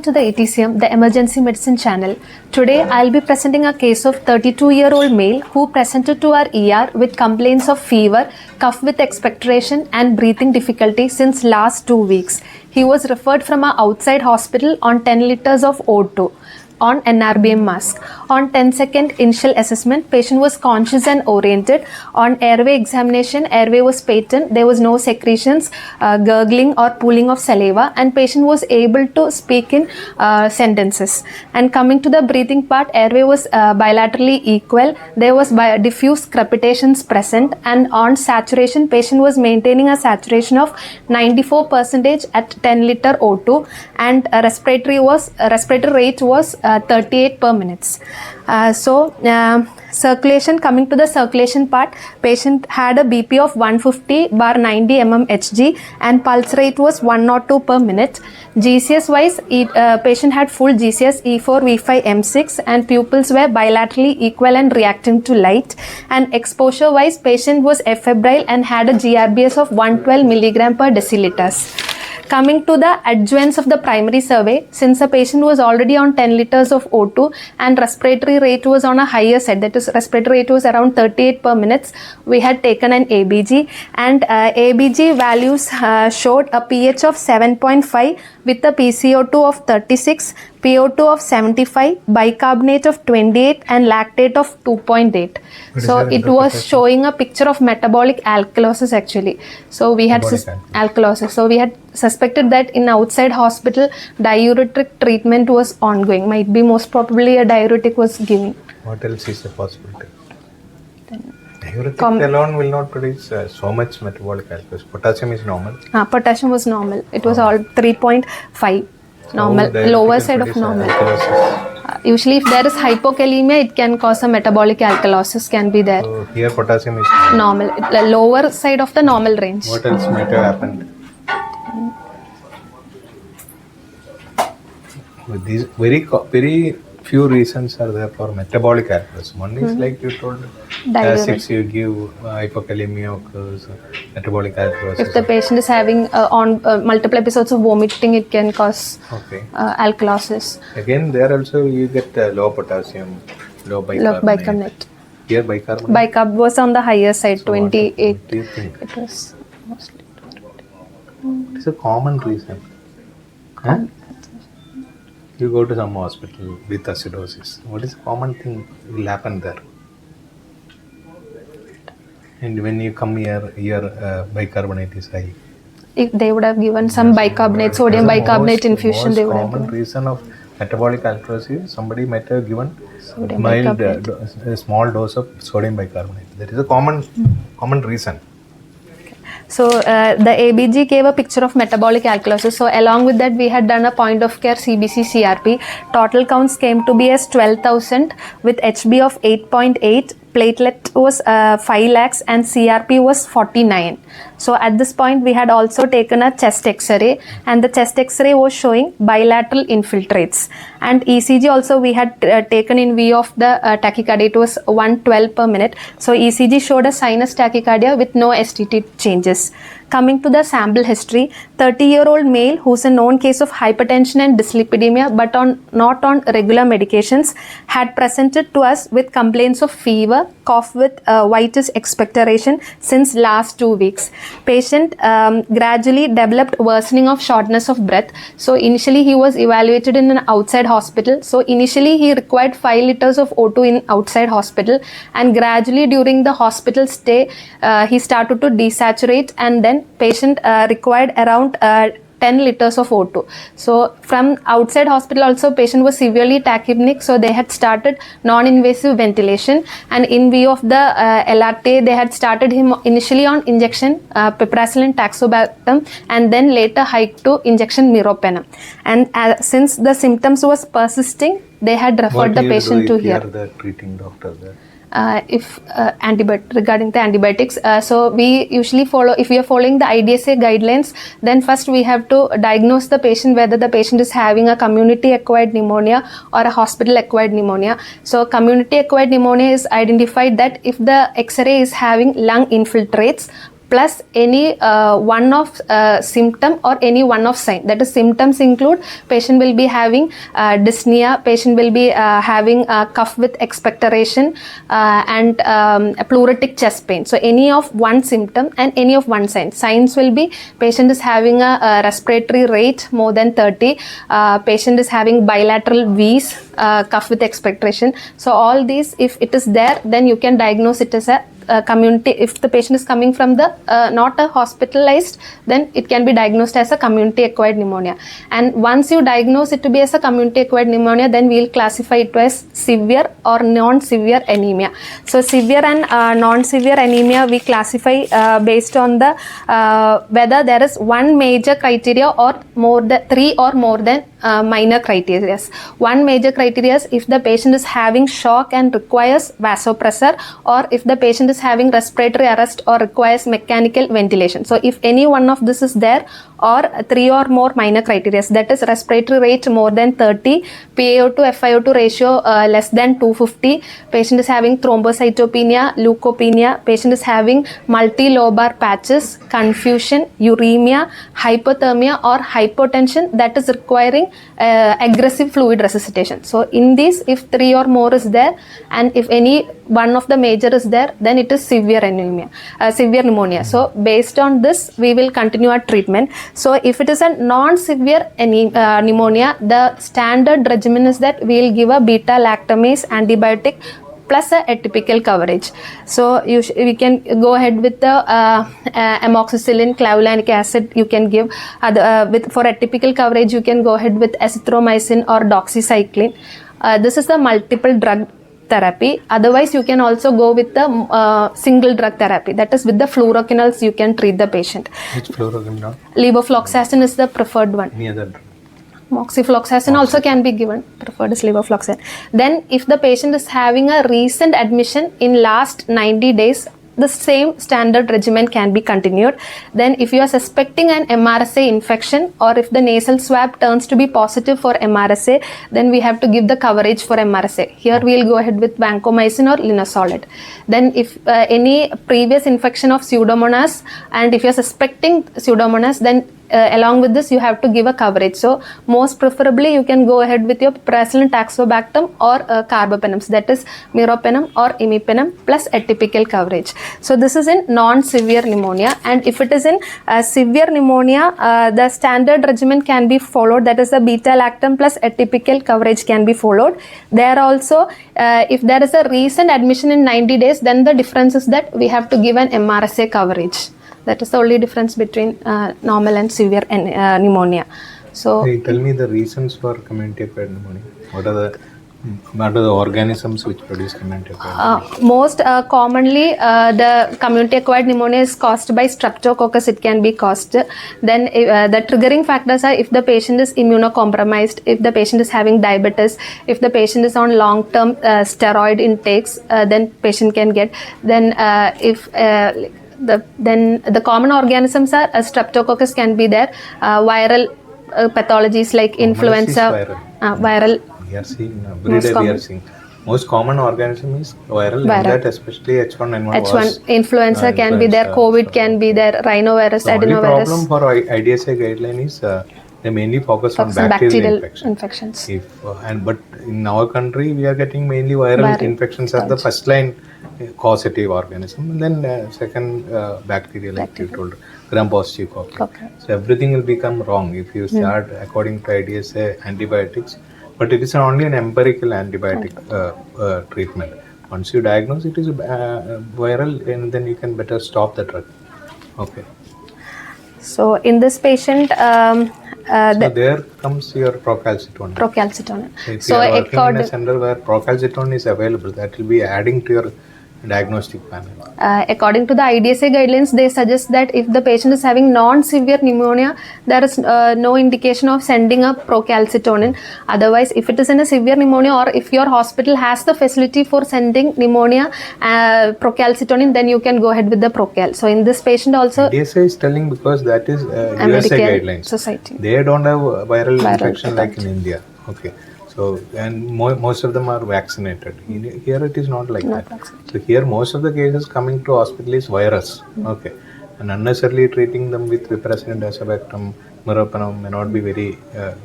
To the AETCM, the emergency medicine channel. Today I'll be presenting a case of 32-year-old male who presented to our ER with complaints of fever, cough with expectoration and breathing difficulty since last 2 weeks. He was referred from an outside hospital on 10 liters of O2 on NRBM mask. On 10-second initial assessment, patient was conscious and oriented. On airway examination, airway was patent. There was no secretions, gurgling or pooling of saliva, and patient was able to speak in sentences. And coming to the breathing part, airway was bilaterally equal. There was diffuse crepitations present, and on saturation, patient was maintaining a saturation of 94% at 10 liter O2, and respiratory rate was 38 per minutes. Circulation, coming to the circulation part, patient had a BP of 150/90 mmHg and pulse rate was 102 per minute. GCS wise, patient had full GCS E4, V5, M6 and pupils were bilaterally equal and reacting to light. And exposure wise, patient was febrile and had a GRBS of 112 milligram per deciliters. Coming to the adjuvants of the primary survey, since the patient was already on 10 liters of O2 and respiratory rate was on a higher side, that is respiratory rate was around 38 per minutes, we had taken an ABG, and ABG values showed a pH of 7.5 with a PCO2 of 36, PO2 of 75, bicarbonate of 28 and lactate of 2.8. So it was showing a picture of metabolic alkalosis actually. So we had alkalosis. So we had suspected that in outside hospital diuretic treatment was ongoing. Might be most probably a diuretic was given. What else is a possibility? Diuretic alone will not produce so much metabolic alkalosis. Potassium is normal. Potassium was normal. It was all 3.5. Normal, lower side of normal. Usually if there is hypokalemia, it can cause a metabolic alkalosis can be there. So here potassium is normal, the lower side of the normal range. What else might have happened? These very few reasons are there for metabolic alkalosis. One is like you told, acids you give, hypokalemia occurs, metabolic alkalosis. If the patient is having multiple episodes of vomiting, it can cause alkalosis. Again, there also you get low potassium, low bicarbonate. Here bicarbonate? Bicarb was on the higher side, so 28. What do you think? It was mostly 28. It's a common reason. You go to some hospital with acidosis. What is the common thing will happen there? And when you come here bicarbonate is high. If they would have given some bicarbonate, sodium bicarbonate infusion, they would have given. The common reason of metabolic alkalosis, somebody might have given mild, a small dose of sodium bicarbonate. That is a common reason. So the ABG gave a picture of metabolic alkalosis. So along with that, we had done a point of care CBC CRP. Total counts came to be as 12,000 with HB of 8.8. Platelet was 5 lakhs and CRP was 49. So at this point we had also taken a chest x-ray and the chest x-ray was showing bilateral infiltrates, and ECG also we had taken in view of the tachycardia. It was 112 per minute. So ECG showed a sinus tachycardia with no STT changes. Coming to the sample history, 30-year-old male who's a known case of hypertension and dyslipidemia but not on regular medications had presented to us with complaints of fever, cough with whitish expectoration since last 2 weeks. Patient gradually developed worsening of shortness of breath. So initially he was evaluated in an outside hospital. So initially he required 5 liters of O2 in outside hospital, and gradually during the hospital stay he started to desaturate, and then patient required around 10 liters of O2. So from outside hospital also patient was severely tachypneic, so they had started non-invasive ventilation, and in view of the LRT they had started him initially on injection piperacillin tazobactam and then later hiked to injection meropenem. And since the symptoms was persisting, they had referred the patient to here. What do you do if you are the treating doctor there? Regarding the antibiotics, so we usually follow, if we are following the IDSA guidelines, then first we have to diagnose the patient whether the patient is having a community acquired pneumonia or a hospital acquired pneumonia. So community acquired pneumonia is identified that if the X-ray is having lung infiltrates plus any one of symptom or any one of sign. That is, symptoms include patient will be having dyspnea, patient will be having cough with expectoration and a pleuritic chest pain. So any of one symptom and any of one sign. Signs will be patient is having a respiratory rate more than 30, patient is having bilateral wheeze, cough with expectoration. So all these, if it is there, then you can diagnose it as a community. If the patient is coming from the not a hospitalized, then it can be diagnosed as a community acquired pneumonia. And once you diagnose it to be as a community acquired pneumonia, then we will classify it as severe or non-severe anemia. So severe and non-severe anemia we classify based on the whether there is one major criteria or more than 3 or more than minor criteria. One major criteria is if the patient is having shock and requires vasopressor, or if the patient is having respiratory arrest or requires mechanical ventilation. So if any one of this is there, or 3 or more minor criteria, that is respiratory rate more than 30, PaO2 FiO2 ratio less than 250, patient is having thrombocytopenia, leukopenia, patient is having multilobar patches, confusion, uremia, hypothermia or hypotension that is requiring aggressive fluid resuscitation. So in this, if 3 or more is there and if any one of the major is there, then it is severe anemia, severe pneumonia. So based on this, we will continue our treatment. So if it is a non-severe pneumonia, the standard regimen is that we will give a beta-lactamase antibiotic plus a atypical coverage. So we can go ahead with the amoxicillin, clavulanic acid you can give. For atypical coverage, you can go ahead with azithromycin or doxycycline. This is the multiple drug therapy. Otherwise, you can also go with the single drug therapy. That is, with the fluoroquinolones, you can treat the patient. Which fluoroquinolone? Levofloxacin is the preferred one. Any other drug? Moxifloxacin also can be given, preferred is levofloxacin. Then if the patient is having a recent admission in last 90 days, the same standard regimen can be continued. Then if you are suspecting an MRSA infection, or if the nasal swab turns to be positive for MRSA, then we have to give the coverage for MRSA. Here we will go ahead with vancomycin or linezolid. Then if any previous infection of Pseudomonas, and if you are suspecting Pseudomonas, then along with this you have to give a coverage. So most preferably you can go ahead with your Piperacillin tazobactam or carbapenems, that is meropenem or imipenem plus atypical coverage. So this is in non-severe pneumonia. And if it is in severe pneumonia, the standard regimen can be followed, that is the beta-lactam plus atypical coverage can be followed. There also, if there is a recent admission in 90 days, then the difference is that we have to give an MRSA coverage. That is the only difference between normal and severe pneumonia. So, hey, tell me the reasons for community acquired pneumonia. What are the organisms which produce community acquired pneumonia? Most commonly, the community acquired pneumonia is caused by streptococcus. It can be caused. Then the triggering factors are if the patient is immunocompromised, if the patient is having diabetes, if the patient is on long-term steroid intakes, then patient can get. Then then the common organisms are streptococcus can be there, viral pathologies like influenza, viral. We are seeing every day. We are seeing most common organism is viral. And that especially H1N1. H1 influenza can be there, COVID can be there, rhinovirus, the adenovirus. The problem for IDSA guideline is they mainly focus on bacterial infections. But in our country we are getting mainly viral infections as the first line causative organism, and then second bacterial, like you told, gram-positive copy. So everything will become wrong if you start according to IDSA antibiotics. But it is only an empirical antibiotic treatment. Once you diagnose it is viral, and then you can better stop the drug. Okay. So in this patient, so there comes your procalcitonin. So if you are working in a center where procalcitonin is available, that will be adding to your diagnostic panel. According to the IDSA guidelines, they suggest that if the patient is having non-severe pneumonia, there is no indication of sending a procalcitonin. Otherwise, if it is in a severe pneumonia, or if your hospital has the facility for sending pneumonia procalcitonin, then you can go ahead with the procal. So in this patient also, IDSA is telling because that is USA guidelines. Society. They don't have viral infection like in India. Okay. So, and most of them are vaccinated. Here it is not like that. So here most of the cases coming to hospital is virus. Okay. and unnecessarily treating them with piperacillin, azobactam, meropenem may not be very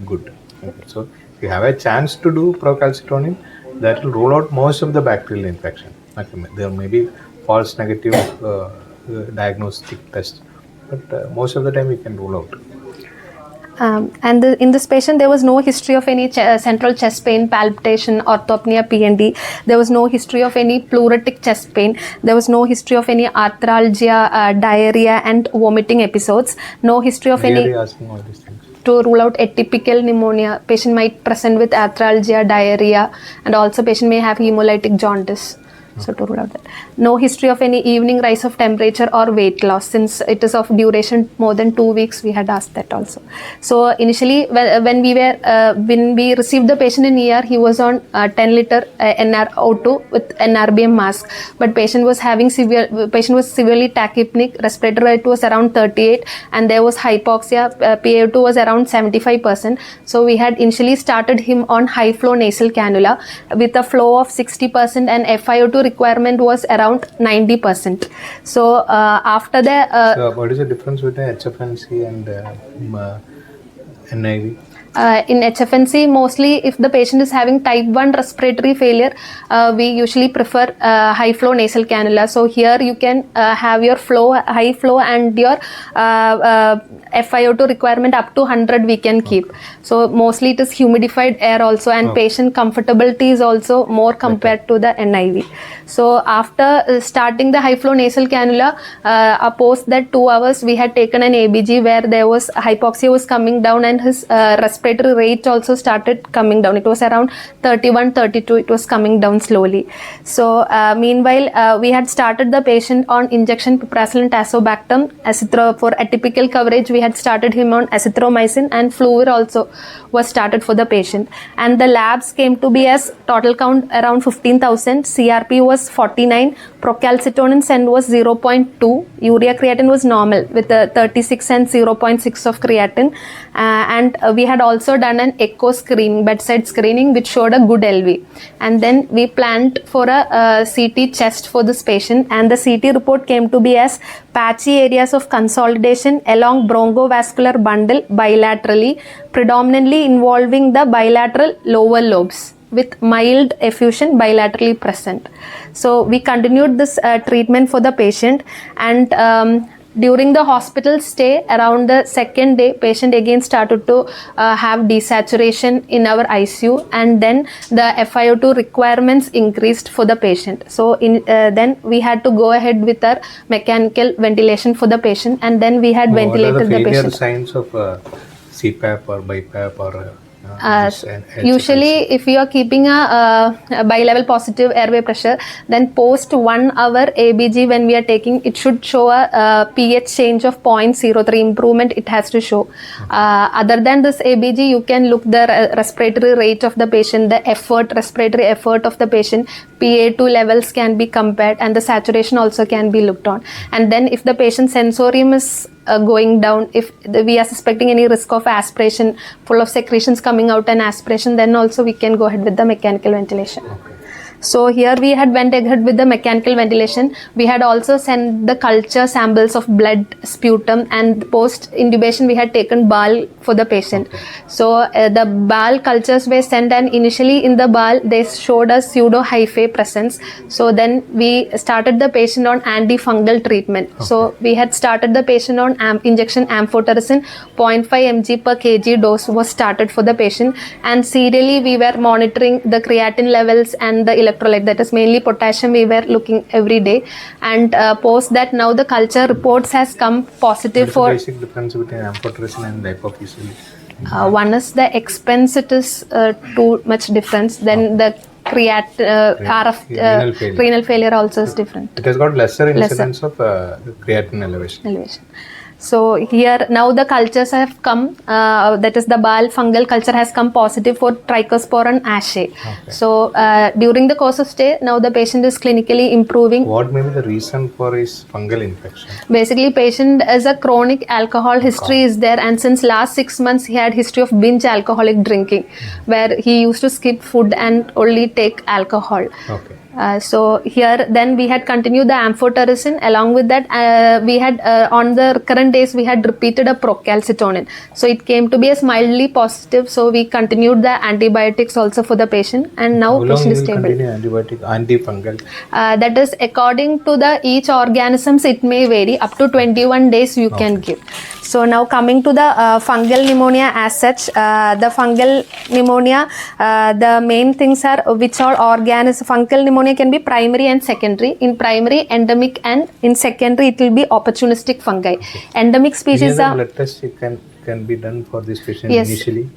good. Okay. So if you have a chance to do procalcitonin, that will rule out most of the bacterial infection. Okay. There may be false negative diagnostic tests, but most of the time we can rule out. And in this patient, there was no history of any central chest pain, palpitation, orthopnea, PND. There was no history of any pleuritic chest pain. There was no history of any arthralgia, diarrhea, and vomiting episodes. No history of any. Asking all these things. To rule out atypical pneumonia, patient might present with arthralgia, diarrhea, and also patient may have hemolytic jaundice. So to rule out that. No history of any evening rise of temperature or weight loss. Since it is of duration more than 2 weeks, we had asked that also. So initially, when we received the patient in ER, he was on 10 liter NrO2 with NRBM mask. But patient was severely tachypnic. Respiratory rate was around 38, and there was hypoxia. PaO2 was around 75%. So we had initially started him on high flow nasal cannula with a flow of 60%, and FiO2 requirement was around 90%. So after the so what is the difference between HFNC and NIV? In HFNC, mostly if the patient is having type 1 respiratory failure, we usually prefer high flow nasal cannula. So here you can have your high flow, and your FiO2 requirement up to 100 we can keep. So mostly it is humidified air also, and patient comfortability is also more compared to the NIV. So after starting the high flow nasal cannula, post that 2 hours we had taken an ABG where there was hypoxia was coming down, and his respiratory rate also started coming down. It was around 31, 32. It was coming down slowly. So meanwhile, we had started the patient on injection piperacillin tazobactam. For atypical coverage, we had started him on azithromycin, and Fluir also was started for the patient. And the labs came to be as total count around 15,000. CRP was 49. Procalcitonin send was 0.2. Urea creatinine was normal with 36 and 0.6 of creatinine. And we had also done an echo screening, bedside screening, which showed a good LV. And then we planned for a CT chest for this patient, and the CT report came to be as patchy areas of consolidation along bronchovascular bundle bilaterally, predominantly involving the bilateral lower lobes with mild effusion bilaterally present. So we continued this treatment for the patient, and during the hospital stay, around the second day, patient again started to have desaturation in our ICU, and then the FiO2 requirements increased for the patient. So then we had to go ahead with our mechanical ventilation for the patient, and then we had ventilated the patient. What are the failure signs of CPAP or BiPAP or usually if you are keeping a bilevel positive airway pressure, then post 1 hour ABG when we are taking, it should show a pH change of 0.03 improvement. It has to show. Other than this ABG, you can look the respiratory rate of the patient, the respiratory effort of the patient, PA2 levels can be compared, and the saturation also can be looked on. And then if the patient sensorium is going down, if we are suspecting any risk of aspiration, full of secretions coming out and aspiration, then also we can go ahead with the mechanical ventilation. So here we had went ahead with the mechanical ventilation. We had also sent the culture samples of blood, sputum, and post intubation we had taken BAL for the patient. So the BAL cultures were sent, and initially in the BAL they showed a pseudo hyphae presence. So then we started the patient on antifungal treatment. So we had started the patient on injection amphotericin, 0.5 mg per kg dose was started for the patient, and serially we were monitoring the creatinine levels and the electrolyte, that is mainly potassium, we were looking every day. And post that, now the culture reports has come positive for. What is the basic difference between amphotericin and lipofuscin? One is the expense, it is too much difference. Then the renal failure also is different. It has got lesser incidence of creatinine elevation. So here now the cultures have come, that is the BAL fungal culture has come positive for trichosporin ashay. So during the course of stay, now the patient is clinically improving. What may be the reason for his fungal infection? Basically, patient has a chronic alcohol history is there, and since last 6 months he had history of binge alcoholic drinking, where he used to skip food and only take alcohol. So here then we had continued the amphotericin. Along with that, we had on the current days we had repeated a procalcitonin. So it came to be as mildly positive. So we continued the antibiotics also for the patient, and now How long patient you is will stable. continue antibiotic, antifungal? That is according to the each organisms, it may vary. Up to 21 days you can give. So now coming to the fungal pneumonia as such, the fungal pneumonia, the main things are which all organisms. Fungal pneumonia can be primary and secondary. In primary, endemic, and in secondary it will be opportunistic fungi. Endemic Any species other are. blood test you can be done for this patient Yes. initially?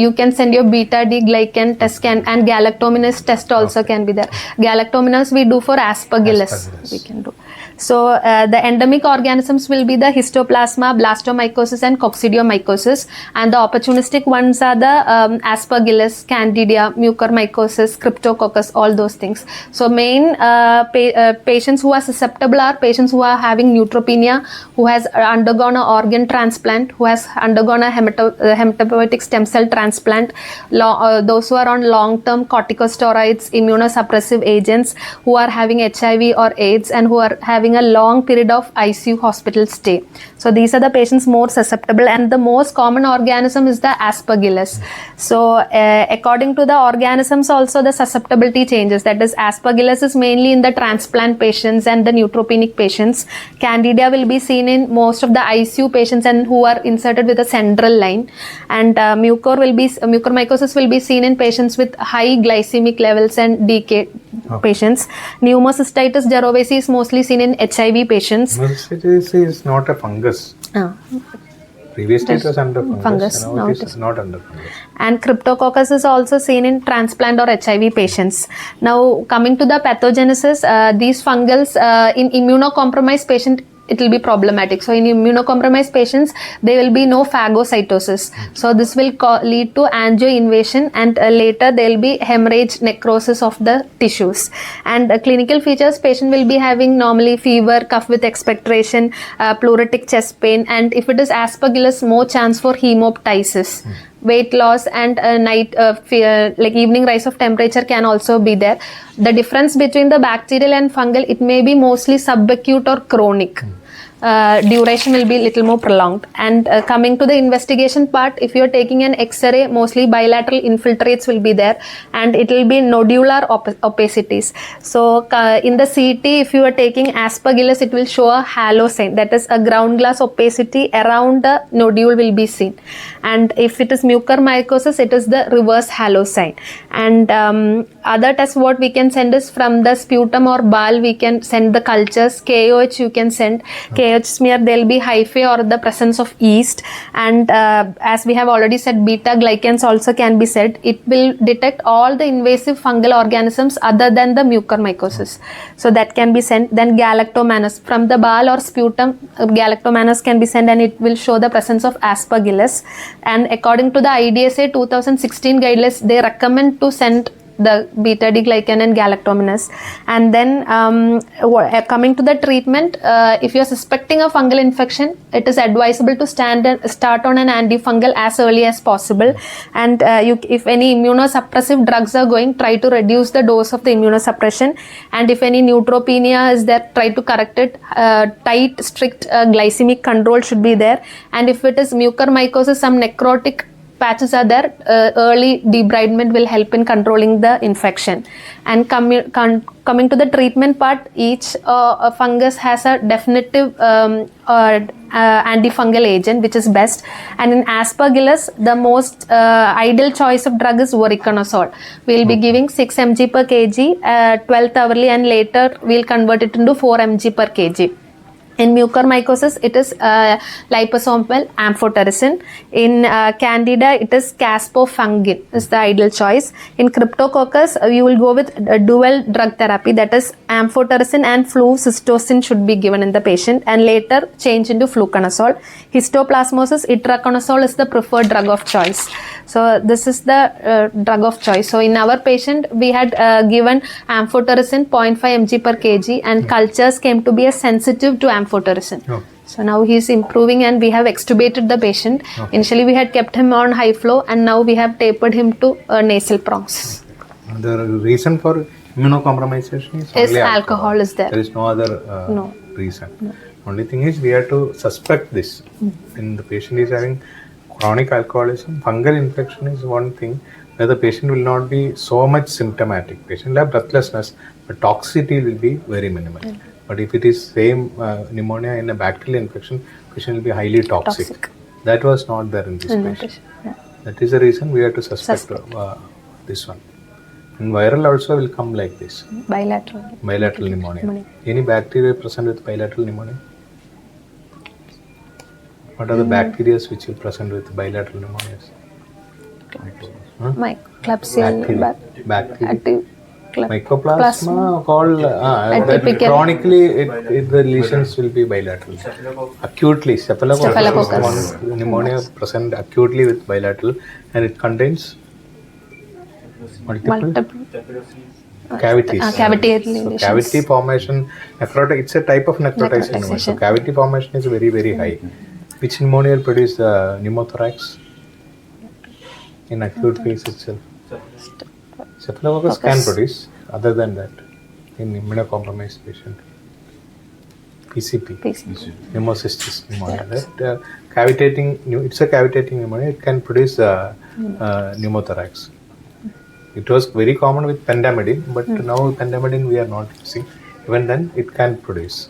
You can send your beta D glycan test and galactominase test also can be there. Galactominase we do for aspergillus. We can do. So the endemic organisms will be the histoplasma, blastomycosis, and coccidiomycosis, and the opportunistic ones are the aspergillus, candida, mucormycosis, cryptococcus, all those things. So main patients who are susceptible are patients who are having neutropenia, who has undergone an organ transplant, who has undergone a hematopoietic stem cell transplant, those who are on long-term corticosteroids, immunosuppressive agents, who are having HIV or AIDS, and who are having a long period of ICU hospital stay. So these are the patients more susceptible, and the most common organism is the aspergillus. So according to the organisms also the susceptibility changes. That is, aspergillus is mainly in the transplant patients and the neutropenic patients. Candida will be seen in most of the ICU patients and who are inserted with a central line, and mucormycosis will be seen in patients with high glycemic levels and DK patients. Pneumocystitis jirovecii is mostly seen in HIV patients. Pneumocystitis is not a fungus. Previously it was under fungus. Now it is not under fungus. And cryptococcus is also seen in transplant or HIV patients. Now coming to the pathogenesis, these fungals in immunocompromised patient, it will be problematic. So in immunocompromised patients, there will be no phagocytosis. So this will lead to angioinvasion, and later there will be hemorrhage, necrosis of the tissues. And clinical features, patient will be having normally fever, cough with expectoration, pleuritic chest pain, and if it is aspergillus, more chance for hemoptysis. Weight loss and like evening rise of temperature can also be there. The difference between the bacterial and fungal, it may be mostly subacute or chronic. Duration will be little more prolonged. And coming to the investigation part, if you are taking an X-ray, mostly bilateral infiltrates will be there, and it will be nodular opacities. So in the CT, if you are taking aspergillus, it will show a halo sign, that is a ground glass opacity around the nodule will be seen. And if it is mucormycosis, it is the reverse halo sign. And other tests what we can send is from the sputum or bowel, we can send the cultures. KOH you can send. KOH smear, there will be hyphae or the presence of yeast. And as we have already said, beta glycans also can be said. It will detect all the invasive fungal organisms other than the mucormycosis. So that can be sent. Then galactomanus, from the bowel or sputum, galactomanus can be sent, and it will show the presence of aspergillus. And according to the IDSA 2016 guidelines, they recommend to send the beta D glycan and galactomanus. And then coming to the treatment, if you are suspecting a fungal infection, it is advisable to start on an antifungal as early as possible. And if any immunosuppressive drugs are going, try to reduce the dose of the immunosuppression. And if any neutropenia is there, try to correct it. Tight, strict glycemic control should be there. And if it is mucormycosis, some necrotic patches are there, early debridement will help in controlling the infection. And coming to the treatment part, each fungus has a definitive antifungal agent which is best. And in aspergillus, the most ideal choice of drug is voriconazole. We will be giving 6 mg per kg 12th hourly, and later we will convert it into 4 mg per kg. In mucormycosis, it is liposomal amphotericin. In candida, it is caspofungin is the ideal choice. In cryptococcus, you will go with dual drug therapy, that is amphotericin and flucytosine should be given in the patient, and later change into fluconazole. Histoplasmosis, itraconazole is the preferred drug of choice. So this is the drug of choice. So in our patient, we had given amphotericin 0.5 mg per kg, and cultures came to be as sensitive to amphotericin. So now he is improving, and we have extubated the patient. Initially we had kept him on high flow, and now we have tapered him to nasal prongs. The reason for Immunocompromisation is Is only alcohol is there. There is no other No. reason. Only thing is we have to suspect this. When the patient is having chronic alcoholism, fungal infection is one thing where the patient will not be so much symptomatic. Patient will have breathlessness, but toxicity will be very minimal. But if it is same pneumonia in a bacterial infection, patient will be highly toxic. That was not there in this patient. Yeah. That is the reason we have to suspect this one. And viral also will come like this. Bilateral. Bilateral pneumonia. Any bacteria present with bilateral pneumonia? What are the bacteria which will present with bilateral pneumonias? Klebsiella Bacteria. Mycoplasma. Mycoplasma called that chronically the lesions will be bilateral. Acutely, Staphylococcus is one pneumonia present acutely with bilateral, and it contains multiple cavities. So cavity formation, necrotic. It's a type of necrotizing pneumonia. So cavity formation is very, very high. Which pneumonia will produce pneumothorax in acute phase itself? Staphylococcus can produce. Other than that, in immunocompromised patient, PCP. Pneumocystis pneumonia. That cavitating. It's a cavitating pneumonia. It can produce pneumothorax. It was very common with pentamidine, but now pentamidine we are not using. Even then, it can produce.